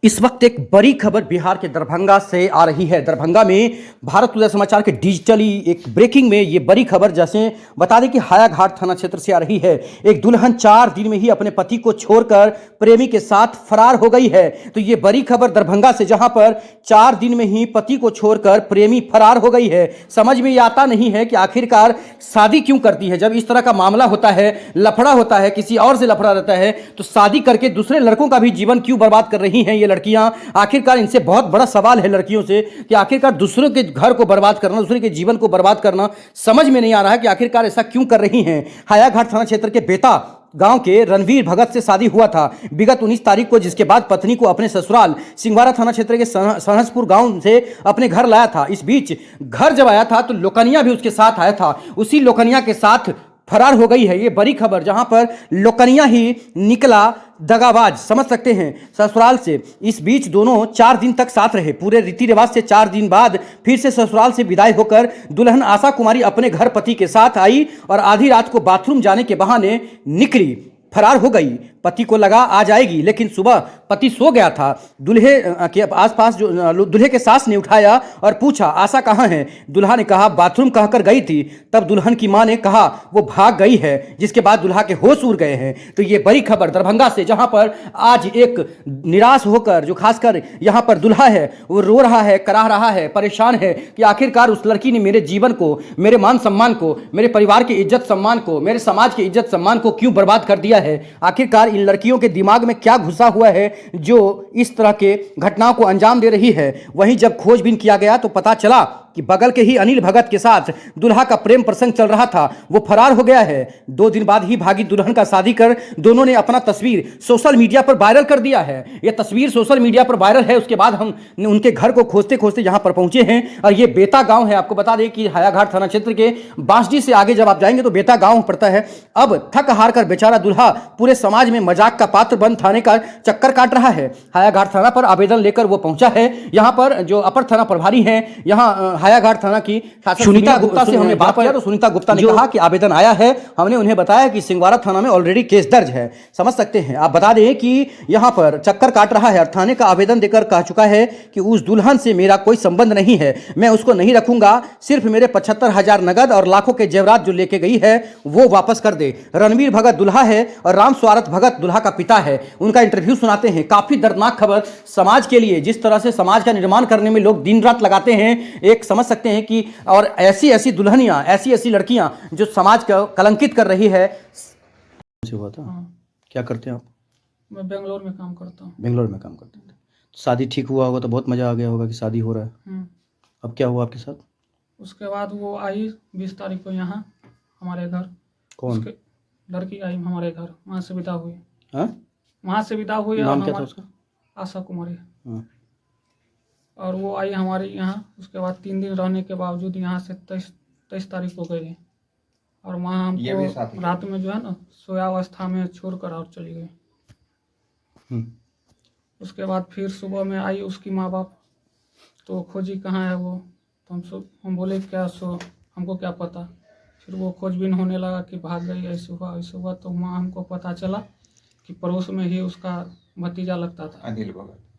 इस वक्त एक बड़ी खबर बिहार के दरभंगा से आ रही है। दरभंगा में भारत उदय समाचार के डिजिटली एक ब्रेकिंग में ये बड़ी खबर जैसे बता दें कि हायाघाट थाना क्षेत्र से आ रही है। एक दुल्हन 4 दिन में ही अपने पति को छोड़कर प्रेमी के साथ फरार हो गई है। तो ये बड़ी खबर दरभंगा से, जहां पर 4 दिन में ही पति को छोड़कर प्रेमी फरार हो गई है। समझ में ये आता नहीं है कि आखिरकार शादी क्यों करती है। जब इस तरह का मामला होता है, लफड़ा होता है, किसी और से लफड़ा रहता है, तो शादी करके दूसरे लड़कों का भी जीवन क्यों बर्बाद कर रही हैं ये लड़कियां। आखिरकार इनसे बहुत बड़ा सवाल है लड़कियों से कि आखिरकार दूसरों के घर को बर्बाद करना, दूसरे के जीवन को बर्बाद करना, समझ में नहीं आ रहा है कि आखिरकार ऐसा क्यों कर रही हैं। हायाघाट थाना क्षेत्र के बेता गांव के रणवीर भगत से शादी हुआ था विगत 19 तारीख को, जिसके बाद पत्नी को अपने ससुराल सिंघवारा थाना क्षेत्र के सहसपुर गांव से अपने घर लाया था। इस बीच घर जब आया था तो लोकनिया भी उसके साथ आया था। उसी लोकनिया के साथ फरार हो गई है ये बड़ी खबर, जहां पर लोकनिया ही निकला दगाबाज, समझ सकते हैं, ससुराल से। इस बीच दोनों 4 दिन तक साथ रहे। पूरे रीति रिवाज से 4 दिन बाद फिर से ससुराल से विदाई होकर दुल्हन आशा कुमारी अपने घर पति के साथ आई और आधी रात को बाथरूम जाने के बहाने निकली, फरार हो गई। पति को लगा आ जाएगी, लेकिन सुबह पति सो गया था। दूल्हे के आसपास जो दूल्हे के सास ने उठाया और पूछा आशा कहाँ है। दुल्हा ने कहा बाथरूम कहकर गई थी। तब दुल्हन की मां ने कहा वो भाग गई है, जिसके बाद दुल्हा के होश उड़ गए हैं। तो ये बड़ी खबर दरभंगा से, जहां पर आज एक निराश होकर जो खासकर यहाँ पर दुल्हा है वो रो रहा है, कराह रहा है, परेशान है कि आखिरकार उस लड़की ने मेरे जीवन को, मेरे मान सम्मान को, मेरे परिवार की इज्जत सम्मान को, मेरे समाज की इज्जत सम्मान को क्यों बर्बाद कर दिया है। आखिरकार इन लड़कियों के दिमाग में क्या घुसा हुआ है जो इस तरह के घटनाओं को अंजाम दे रही है। वहीं जब खोजबीन किया गया तो पता चला कि बगल के ही अनिल भगत के साथ दुल्हा का प्रेम प्रसंग चल रहा था, वो फरार हो गया है। 2 दिन बाद ही भागी दुल्हन का शादी कर दोनों ने अपना तस्वीर सोशल मीडिया पर वायरल कर दिया है। यह तस्वीर सोशल मीडिया पर वायरल है। उसके बाद हम उनके घर को खोजते खोजते यहां पर पहुंचे हैं और ये बेता गांव है। आपको बता दें कि हायाघाट थाना क्षेत्र के बांसडी से आगे जब आप जाएंगे तो बेता गांव पड़ता है। अब थक हार कर बेचारा दुल्हा पूरे समाज में मजाक का पात्र बन थाने का चक्कर काट रहा है। हायाघाट थाना पर आवेदन लेकर वो पहुंचा है। यहां पर जो अपर थाना प्रभारी हैं यहां हायाघाट थाना की सुनीता गुप्ता से हमने बात किया तो सुनीता गुप्ता ने कहा कि आवेदन आया है। हमने उन्हें बताया कि सिंघवारा थाना में ऑलरेडी केस दर्ज है, समझ सकते हैं। आप बता दें कि यहां पर चक्कर काट रहा है और थाने का आवेदन देकर कह चुका है कि उस दुल्हन से मेरा कोई संबंध नहीं है, मैं उसको नहीं रखूंगा, सिर्फ मेरे 75,000 नगद और लाखों के जेवरात जो लेके गई है वो वापस कर दे। रणवीर भगत दुल्हा है और राम स्वारथ भगत दुल्हा का पिता है। उनका इंटरव्यू सुनाते हैं। काफी दर्दनाक खबर समाज के लिए, जिस तरह से समाज का निर्माण करने में लोग दिन रात लगाते हैं, एक समझ सकते हैं कि और ऐसी ऐसी दुल्हनियां, ऐसी ऐसी लड़कियां जो समाज को कलंकित कर रही है। से हुआ था। क्या करते हैं आप? मैं बेंगलोर में काम करता हूँ। बेंगलोर में काम करते हैं। शादी ठीक हुआ होगा तो बहुत मजा आ गया होगा कि शादी हो रहा है। अब क्या हुआ आपके साथ? उसके बाद वो आई 20 तारीख को यहाँ हमारे घर। कौन? लड़की आई हमारे घर, वहाँ से विदा हुई। हाँ? वहाँ से विदा हुई। नाम क्या था उसका? आशा कुमारी। हाँ। और वो आई हमारे यहाँ। उसके बाद 3 दिन रहने के बावजूद यहाँ से 23 तारीख को गई और वहाँ हमको रात में जो है ना सोयावस्था में छोड़कर और चली गई। उसके बाद फिर सुबह में आई उसकी माँ बाप, तो खोजी कहाँ है वो, तो हम बोले क्या सो हमको क्या पता। फिर वो खोजबीन होने लगा कि भाग गई, ऐसे हुआ। तो वहाँ हमको पता चला कि पड़ोस में ही उसका भतीजा लगता था,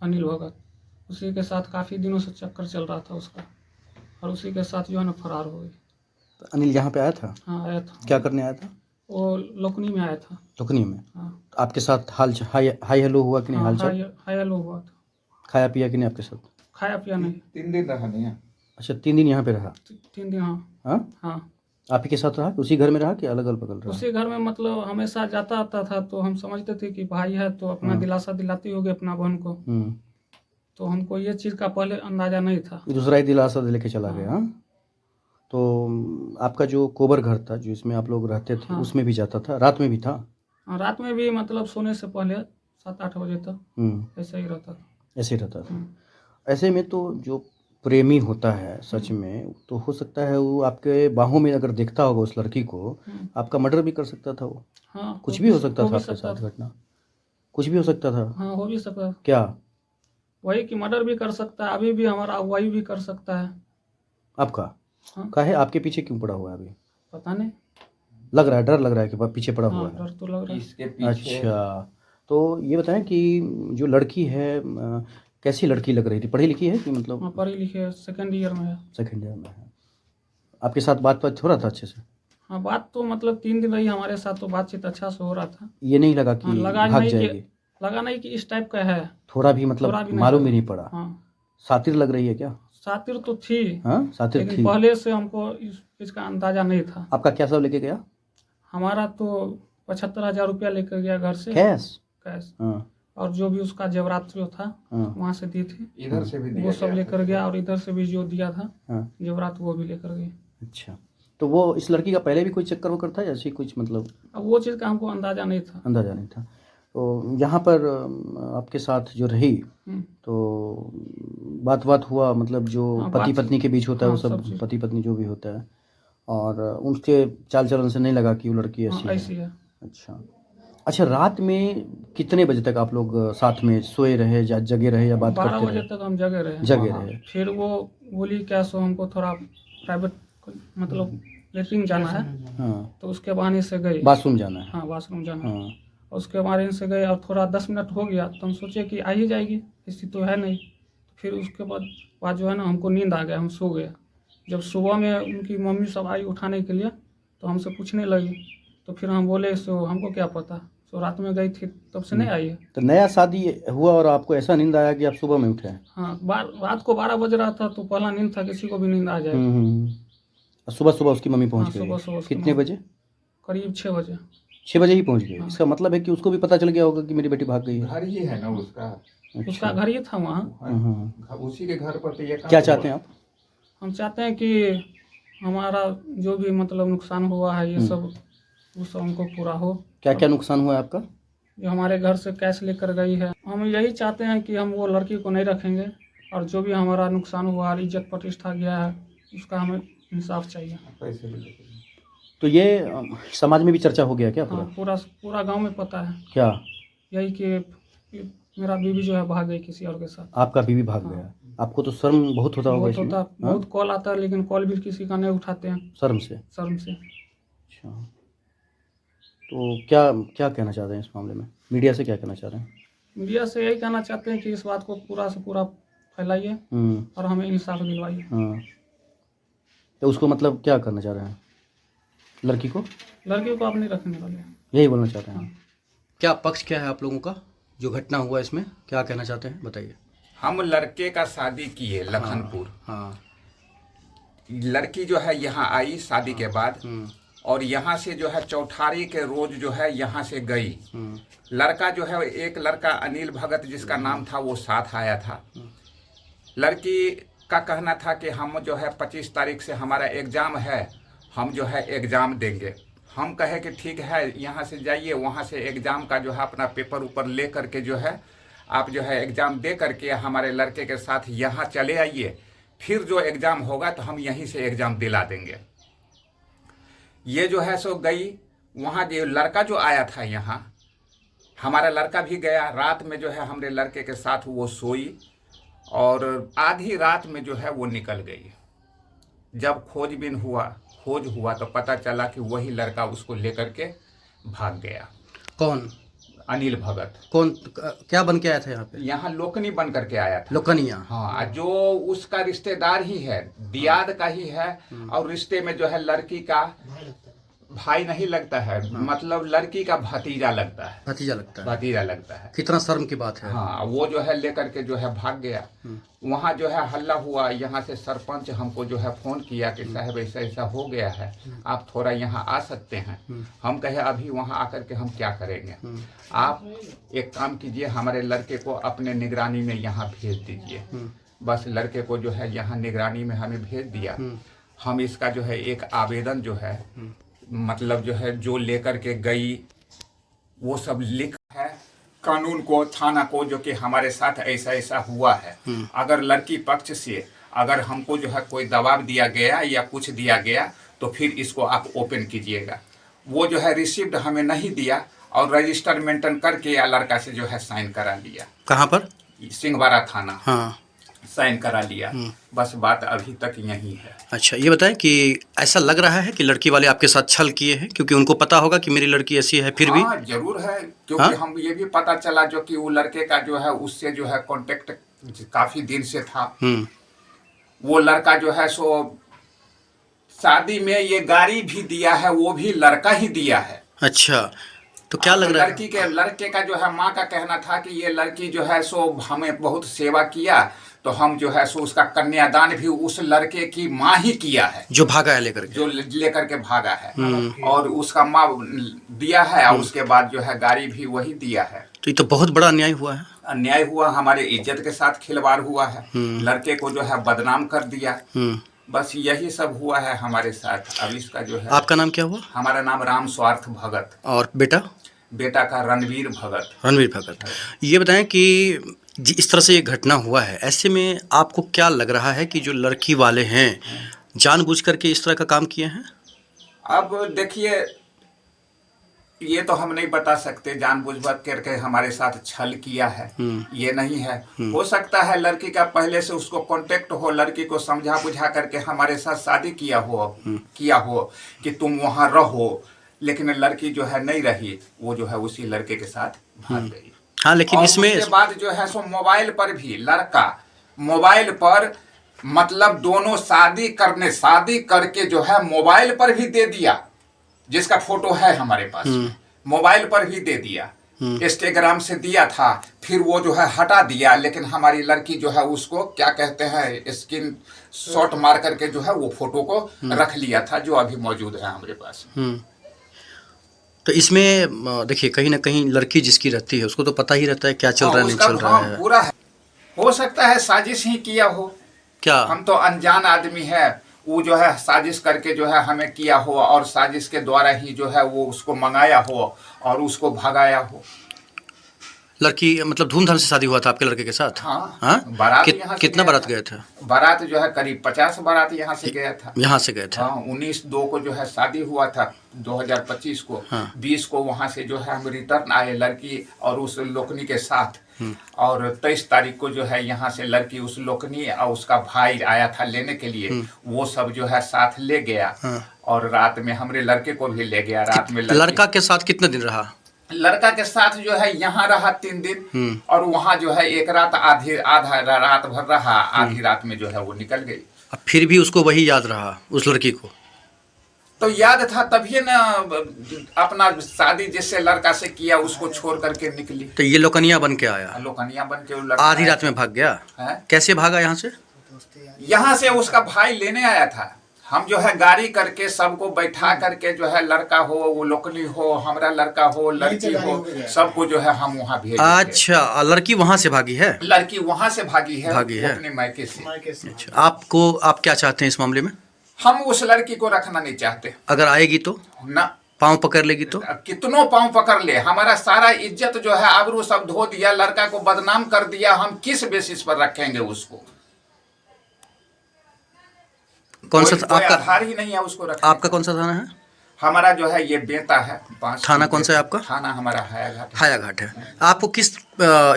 अनिल भगत। उसी के साथ काफ़ी दिनों से चक्कर चल रहा था उसका और उसी के साथ जो है ना फरार हो गई। तो अनिल यहाँ पे आया था? हाँ आया था। क्या करने आया था? वो लोकनी में आया था। लोकनी में? हाँ। तो आपके साथ हाई हेलो हुआ कि नहीं? हाँ, हाल हाई हेलो हुआ था। खाया पिया कि नहीं आपके साथ? खाया पिया नहीं। 3 दिन रहा नहीं है। अच्छा, 3 दिन यहाँ पे रहा? 3 दिन। हाँ हाँ? हाँ। आप ही के साथ रहा कि उसी घर में रहा कि अलग अलग बगल रहा? उसी घर में, मतलब हमेशा जाता आता था तो हम समझते थे कि भाई है तो अपना दिलासा दिलाती होगी अपना बहन को। तो हमको ये चीज़ का पहले अंदाजा नहीं था। दूसरा ही दिलासा लेके चला गया। हाँ? तो आपका जो कोबर घर था जो इसमें आप लोग रहते थे, उसमें भी जाता था? रात में भी था? रात में भी, मतलब सोने से पहले 7-8 बजे तक ऐसा ही रहता था। ऐसे ही रहता था। ऐसे में तो जो प्रेमी होता है सच में, तो हो सकता है वो आपके बाहों में अगर देखता होगा उस लड़की को, आपका मर्डर भी कर सकता था वो। हाँ, कुछ भी हो सकता था आपके साथ घटना, कुछ भी हो सकता था। हाँ, हो भी सकता। क्या? वही कि मर्डर भी कर सकता है, अभी भी हमारा अगुवाई भी कर सकता है। आपका? हाँ। काहे आपके पीछे क्यों पड़ा हुआ है अभी? पता नहीं, लग रहा है, डर लग रहा है कि पीछे पड़ा हुआ है। डर तो लग रहा है। इसके पीछे। अच्छा, तो ये बताएं कि जो लड़की है कैसी लड़की लग रही थी, पढ़ी लिखी है कि मतलब? हाँ पढ़ी लिखी है, सेकेंड ईयर में है। सेकंड ईयर में है। आपके साथ बात हो रहा था अच्छे से? हाँ बात तो मतलब 3 दिन रही हमारे साथ, तो बातचीत अच्छा से हो रहा था। ये नहीं लगा कि हाँ, भाग जाएगी? लगा नहीं कि इस टाइप का है। थोड़ा भी मतलब थोड़ा भी नहीं मालूम लगा। ही नहीं पड़ा? हाँ सातिर लग रही है क्या? सातिर तो थी, हाँ सातिर लेकिन थी। पहले से हमको इसका अंदाजा नहीं था। आपका क्या सब लेके गया? हमारा तो 75,000 रुपया लेकर गया घर से कैश? कैश, हाँ और जो भी उसका जेवरात जो था हाँ वहाँ से दी थी, इधर से भी वो सब लेकर गया, और इधर से भी जो दिया था हाँ। जेवरात वो भी लेकर गए। अच्छा, तो वो इस लड़की का पहले भी कोई चक्कर वक्कर था या ऐसी कुछ मतलब? अब वो चीज़ का हमको अंदाजा नहीं था। अंदाजा नहीं था। तो यहाँ पर आपके साथ जो रही हम्म, तो बात हुआ, मतलब जो हाँ, पति बात- पत्नी के बीच होता है वो हाँ, सब सब चीज़। पति पत्नी जो भी होता है, और उनके चाल चलन से नहीं लगा कि वो लड़की हाँ, ऐसी ऐसी है? है। अच्छा अच्छा, रात में कितने बजे तक आप लोग साथ में सोए रहे या जगे रहे या बात 12 करते बजे रहे? तक हम जगे रहे। जगे रहे। फिर वो बोली क्या सो हमको थोड़ा प्राइवेट मतलब लेटरिन जाना है, हाँ, तो उसके बहाने से गए। बाथरूम जाना है। हाँ बाथरूम जाना है। हाँ और उसके बहाने से गए, और थोड़ा 10 मिनट हो गया तो हम सोचे कि आ ही जाएगी, ऐसी तो है नहीं। फिर उसके बाद जो है ना हमको नींद आ गया, हम सो गए। जब सुबह में उनकी मम्मी सब आई उठाने के लिए तो हमसे पूछने लगी, तो फिर हम बोले सो हमको क्या पता, सो रात में गई थी तब से नहीं आई है। तो नया शादी हुआ और आपको ऐसा नींद आया कि आप सुबह में उठे? हाँ रात को 12 बज रहा था, तो पहला नींद था, किसी को भी नींद आ जाए। और सुबह सुबह उसकी मम्मी पहुंच हाँ, गई? सुबह उसकी कितने मम्मी- बजे? करीब 6 बजे। 6 बजे ही पहुंच गई? हाँ। इसका मतलब है कि उसको भी पता चल गया होगा कि मेरी बेटी भाग गई है। घर ही है ना उसका। उसका घर ही था वहाँ। उसी के घर पर तो ये क्या चाहते हैं आप? हम चाहते हैं कि हमारा जो भी मतलब नुकसान हुआ है ये सब, वो सब हमको पूरा हो। क्या क्या नुकसान हुआ है आपका? जो हमारे घर से कैश लेकर गई है, हम यही चाहते हैं कि हम वो लड़की को नहीं रखेंगे, और जो भी हमारा नुकसान हुआ, इज्जत प्रतिष्ठा गया है, उसका हमें इंसाफ चाहिए। पैसे भी लेके। तो ये समाज में भी चर्चा हो गया क्या पूरा? हाँ पूरा गांव में पता है क्या? यही कि मेरा बीवी जो है भाग गई किसी और के साथ। आपका बीवी भाग गया? आपको तो शर्म बहुत होता होगा बहुत इसमें? होता, बहुत कॉल आता है, लेकिन कॉल भी किसी का नहीं उठाते हैं, शर्म से? शर्म से। अच्छा, तो क्या क्या कहना चाहते हैं इस मामले में? मीडिया से क्या कहना चाह रहे हैं? मीडिया से यही कहना चाहते हैं कि इस बात को पूरा से पूरा फैलाइए और हमें इंसाफ दिलवाइए। हाँ, तो उसको मतलब क्या करना चाह रहे हैं? लड़की को आप नहीं रखने वाले हैं। यही बोलना चाहते हैं? क्या पक्ष क्या है आप लोगों का, जो घटना हुआ इसमें क्या कहना चाहते हैं, बताइए। हम लड़के का शादी किए लखनपुर। हाँ लड़की जो है यहाँ आई शादी के बाद, और यहाँ से जो है चौठारी के रोज जो है यहाँ से गई। लड़का जो है, एक लड़का अनिल भगत जिसका नाम था, वो साथ आया था। लड़की का कहना था कि हम जो है 25 तारीख से हमारा एग्ज़ाम है, हम जो है एग्ज़ाम देंगे। हम कहे कि ठीक है, यहाँ से जाइए, वहाँ से एग्ज़ाम का जो है अपना पेपर ऊपर ले करके जो है आप जो है एग्ज़ाम दे करके हमारे लड़के के साथ यहाँ चले आइए, फिर जो एग्ज़ाम होगा तो हम यहीं से एग्ज़ाम दिला देंगे। ये जो है सो गई वहाँ। जो लड़का जो आया था यहाँ, हमारा लड़का भी गया। रात में जो है हमारे लड़के के साथ वो सोई, और आधी रात में जो है वो निकल गई। जब खोजबीन हुआ, खोज हुआ, तो पता चला कि वही लड़का उसको लेकर के भाग गया। कौन? अनिल भगत। कौन क्या बन के आया था यहाँ पे? यहाँ लोकनी बन करके आया था। लोकनिया? हाँ, जो उसका रिश्तेदार ही है, दियाद का ही है, और रिश्ते में जो है लड़की का भाई नहीं लगता है, मतलब लड़की का भतीजा लगता है। भतीजा लगता है? भतीजा लगता है। कितना शर्म की बात है। हाँ, वो जो है लेकर के जो है भाग गया। वहाँ जो है हल्ला हुआ। यहाँ से सरपंच हमको जो है फ़ोन किया कि साहब ऐसा ऐसा हो गया है, आप थोड़ा यहाँ आ सकते हैं। हम कहे अभी वहाँ आकर के हम क्या करेंगे, आप एक काम कीजिए, हमारे लड़के को अपने निगरानी में यहाँ भेज दीजिए। बस लड़के को जो है यहाँ निगरानी में हमें भेज दिया। हम इसका जो है एक आवेदन जो है, मतलब जो है जो लेकर के गई वो सब लिख है कानून को, थाना को, जो कि हमारे साथ ऐसा ऐसा हुआ है। अगर लड़की पक्ष से अगर हमको जो है कोई दबाव दिया गया या कुछ दिया गया तो फिर इसको आप ओपन कीजिएगा। वो जो है रिसिप्ट हमें नहीं दिया, और रजिस्टर मेंटेन करके या लड़का से जो है साइन करा लिया। कहाँ पर? सिंहवाड़ा थाना। हाँ। साइन करा लिया। बस बात अभी तक यही है। अच्छा, ये बताएं कि ऐसा लग रहा है कि लड़की वाले आपके साथ छल किए हैं, क्योंकि उनको पता होगा कि मेरी लड़की ऐसी है, फिर भी? हाँ जरूर है, क्योंकि हाँ? हम ये भी पता चला जो कि वो लड़के का जो है उससे जो है कांटेक्ट काफी दिन से था। वो लड़का जो है सो शादी में ये गाड़ी भी दिया है, वो भी लड़का ही दिया है। अच्छा, तो क्या लग रहा है? लड़के का जो है माँ का कहना था कि ये लड़की जो है सो हमें बहुत सेवा किया, तो हम जो है सो उसका कन्यादान भी उस लड़के की माँ ही किया है, जो भागा है लेकर के, जो लेकर के भागा है। और उसका माँ दिया है, और उसके बाद जो है गाड़ी भी वही दिया है। तो ये तो बहुत बड़ा अन्याय हुआ है। अन्याय हुआ, हमारे इज्जत के साथ खिलवाड़ हुआ है, लड़के को जो है बदनाम कर दिया। बस यही सब हुआ है हमारे साथ। अब इसका जो है, आपका नाम क्या हुआ? हमारा नाम राम स्वार्थ भगत। और बेटा? बेटा का रणवीर भगत। रणवीर भगत। ये बताएं कि इस तरह से ये घटना हुआ है, ऐसे में आपको क्या लग रहा है कि जो लड़की वाले हैं जानबूझ करके इस तरह का काम किए हैं? अब देखिए, ये तो हम नहीं बता सकते जानबूझ करके हमारे साथ छल किया है, ये नहीं है। हो सकता है लड़की का पहले से उसको कांटेक्ट हो, लड़की को समझा बुझा करके हमारे साथ शादी किया हो कि तुम वहाँ रहो, लेकिन लड़की जो है नहीं रही, वो जो है उसी लड़के के साथ भाग गई। हाँ, लेकिन और इसमें उसके बाद जो है सो मोबाइल पर भी लड़का मोबाइल पर मतलब दोनों शादी करके जो है मोबाइल पर भी दे दिया, जिसका फोटो है हमारे पास, मोबाइल पर भी दे दिया, इंस्टाग्राम से दिया था, फिर वो जो है हटा दिया। लेकिन हमारी लड़की जो है उसको क्या कहते हैं, स्क्रीन शॉट मार करके जो है वो फोटो को रख लिया था, जो अभी मौजूद है हमारे पास। तो इसमें देखिए, कहीं ना कहीं लड़की जिसकी रहती है उसको तो पता ही रहता है क्या चल रहा है, नहीं चल रहा है। पूरा है, हो सकता है साजिश ही किया हो। क्या हम तो अनजान आदमी है, वो जो है साजिश करके जो है हमें किया हो, और साजिश के द्वारा ही जो है वो उसको मंगाया हो और उसको भगाया हो। लड़की मतलब धूमधाम से शादी हुआ था आपके लड़के के साथ? हाँ, हाँ? बारात यहाँ से कितना बारात गए थे? बारात जो है करीब 50 बारात यहाँ से गया था। यहाँ से गए थे? हाँ, 19/2 को जो है शादी हुआ था 2025 को। हाँ। 20 को वहाँ से जो है हम रिटर्न आए लड़की और उस लोकनी के साथ, और 23 तारीख को जो है यहाँ से लड़की उस लोकनी और उसका भाई आया था लेने के लिए, वो सब जो है साथ ले गया। और रात में हमारे लड़के को भी ले गया। रात में लड़का के साथ कितने दिन रहा? लड़का के साथ जो है यहाँ रहा 3 दिन, और वहाँ जो है एक रात आधा रात भर रहा, आधी रात में जो है वो निकल गई। अब फिर भी उसको वही याद रहा, उस लड़की को? तो याद था तभी ना अपना शादी जिससे लड़का से किया उसको छोड़ करके निकली। तो ये लोकनिया बन के आया? लोकनिया बन के वो आधी रात में भाग गया है? कैसे भागा यहाँ से? यहाँ से उसका भाई लेने आया था। हम जो है गाड़ी करके सबको बैठा करके जो है, लड़का हो, वो लोकनी हो, हमारा लड़का हो, लड़की हो, सबको जो है हम वहाँ भेज। अच्छा, लड़की वहाँ से भागी है? लड़की वहाँ से भागी है अपने मायके से। अच्छा, आप क्या चाहते हैं इस मामले में? हम उस लड़की को रखना नहीं चाहते। अगर आएगी तो ना, पाँव पकड़ लेगी तो? कितनों पाँव पकड़ ले, हमारा सारा इज्जत जो है आबरू सब धो दिया, लड़का को बदनाम कर दिया, हम किस बेसिस पर रखेंगे उसको? कौन सा आपका आधार ही नहीं है उसको रखने। आपका कौन सा थाना है? हमारा जो है ये बेता है। थाना कौन सा है आपका? थाना हमारा हायाघाट। हायाघाट है। आपको किस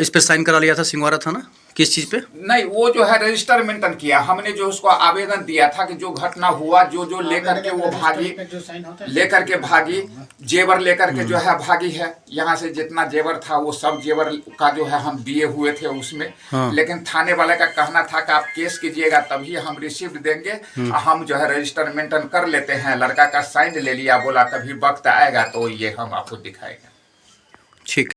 इस पे साइन करा लिया था सिंगवारा थाना? किस चीज पे? नहीं, वो जो है रजिस्टर मेंटेन किया हमने, जो उसको आवेदन दिया था कि जो घटना हुआ, जो लेकर के वो भागी, लेकर के भागी, जेवर लेकर के जो है भागी है। यहाँ से जितना जेवर था वो सब जेवर का जो है हम दिए हुए थे उसमें। हाँ। लेकिन थाने वाले का कहना था कि आप केस कीजिएगा तभी हम रिसिप्ट देंगे। हम जो है रजिस्टर मेंटेन कर लेते हैं, लड़का का साइन ले लिया, बोला कभी वक्त आएगा तो ये हम आपको दिखाएंगे। ठीक।